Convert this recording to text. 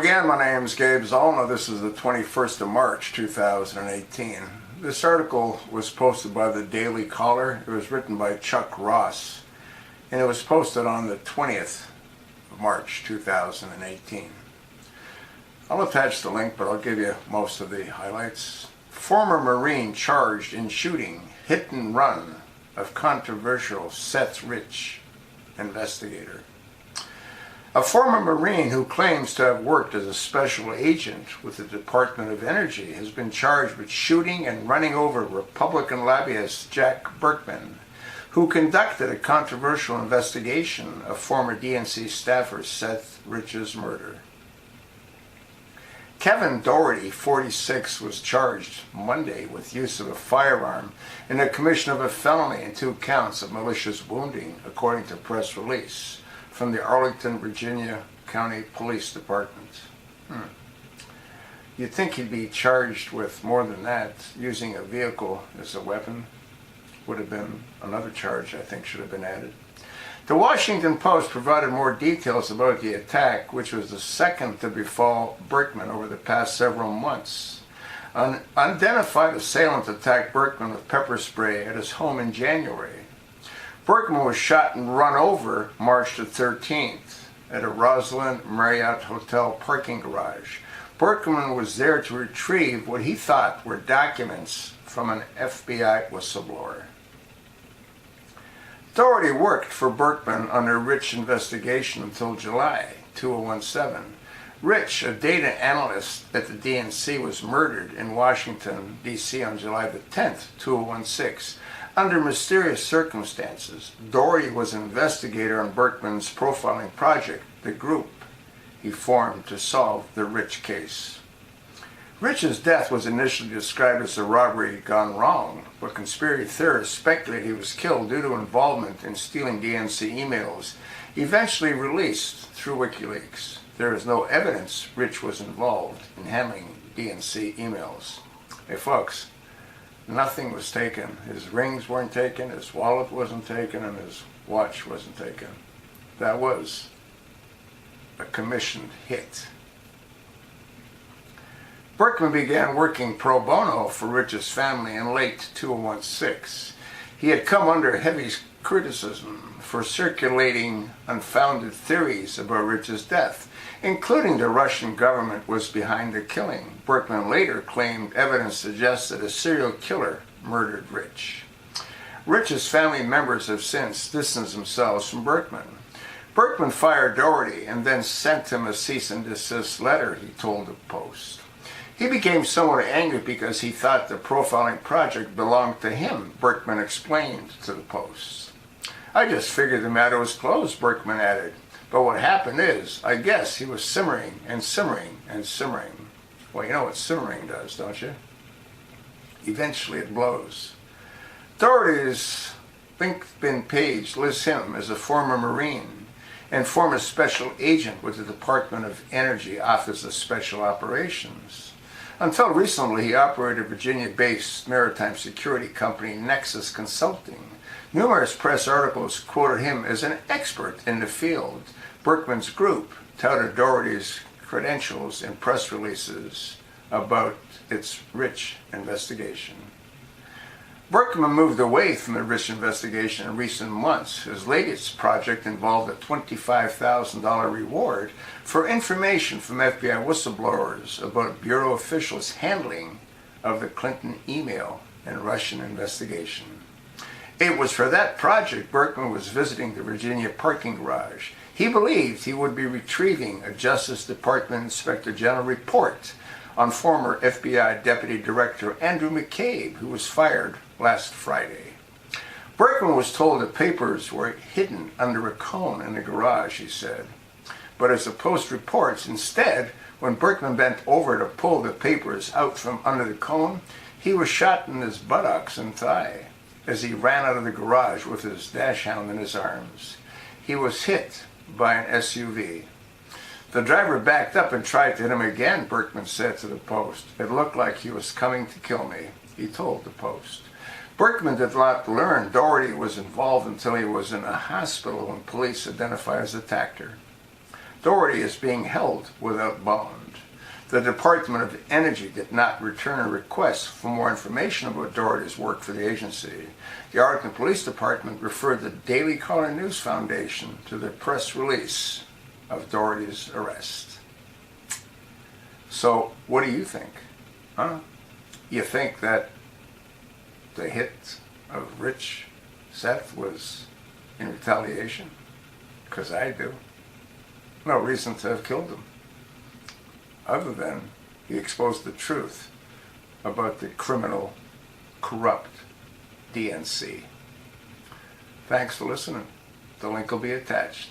again, my name is Gabe Zolna. This is the 21st of March 2018. This article was posted by the Daily Caller. It was written by Chuck Ross, and it was posted on the 20th of March 2018. I'll attach the link, but I'll give you most of the highlights. Former Marine charged in shooting hit and run of controversial Seth Rich investigator. A former Marine who claims to have worked as a special agent with the Department of Energy has been charged with shooting and running over Republican lobbyist Jack Burkman, who conducted a controversial investigation of former DNC staffer Seth Rich's murder. Kevin Doherty, 46, was charged Monday with use of a firearm and the commission of a felony and 2 counts of malicious wounding, according to press release from the Arlington, Virginia County Police Department. You'd think he'd be charged with more than that. Using a vehicle as a weapon would have been another charge I think should have been added. The Washington Post provided more details about the attack, which was the second to befall Burkman over the past several months. An unidentified assailant attacked Burkman with pepper spray at his home in January. Burkman was shot and run over March the 13th at a Roslyn Marriott Hotel parking garage. Burkman was there to retrieve what he thought were documents from an FBI whistleblower. Doherty worked for Burkman on their Rich investigation until July 2017. Rich, a data analyst at the DNC, was murdered in Washington, D.C. on July the 10th, 2016. Under mysterious circumstances. Doherty was an investigator on Burkman's profiling project, the group he formed to solve the Rich case. Rich's death was initially described as a robbery gone wrong, but conspiracy theorists speculate he was killed due to involvement in stealing DNC emails, eventually released through WikiLeaks. There is no evidence Rich was involved in handling DNC emails. Hey folks, nothing was taken. His rings weren't taken, his wallet wasn't taken, and his watch wasn't taken. That was a commissioned hit. Burkman began working pro bono for Rich's family in late 2016. He had come under heavy criticism for circulating unfounded theories about Rich's death, including the Russian government was behind the killing. Burkman later claimed evidence suggested a serial killer murdered Rich. Rich's family members have since distanced themselves from Burkman. Burkman fired Doherty and then sent him a cease and desist letter, he told the Post. He became somewhat angry because he thought the profiling project belonged to him, Burkman explained to the Post. I just figured the matter was closed, Burkman added. But what happened is, I guess he was simmering and simmering and simmering. Well, you know what simmering does, don't you? Eventually it blows. Doherty's LinkedIn page lists him as a former Marine and former special agent with the Department of Energy Office of Special Operations. Until recently, he operated Virginia-based maritime security company Nexus Consulting. Numerous press articles quoted him as an expert in the field. Burkman's group touted Doherty's credentials in press releases about its Rich investigation. Burkman moved away from the Rich investigation in recent months. His latest project involved a $25,000 reward for information from FBI whistleblowers about bureau officials' handling of the Clinton email and Russian investigation. It was for that project Burkman was visiting the Virginia parking garage. He believed he would be retrieving a Justice Department Inspector General report on former FBI Deputy Director Andrew McCabe, who was fired last Friday. Burkman was told the papers were hidden under a cone in the garage, he said. But as the Post reports, instead, when Burkman bent over to pull the papers out from under the cone, he was shot in his buttocks and thigh as he ran out of the garage with his dash hound in his arms. He was hit by an SUV. The driver backed up and tried to hit him again, Burkman said to the Post. It looked like he was coming to kill me, he told the Post. Burkman did not learn Doherty was involved until he was in a hospital when police identified his attacker. Doherty is being held without bond. The Department of Energy did not return a request for more information about Doherty's work for the agency. The Arlington Police Department referred the Daily Caller News Foundation to the press release of Doherty's arrest. So, what do you think? You think that the hit of Rich Seth was in retaliation? Because I do. No reason to have killed him, other than he exposed the truth about the criminal, corrupt DNC. Thanks for listening. The link will be attached.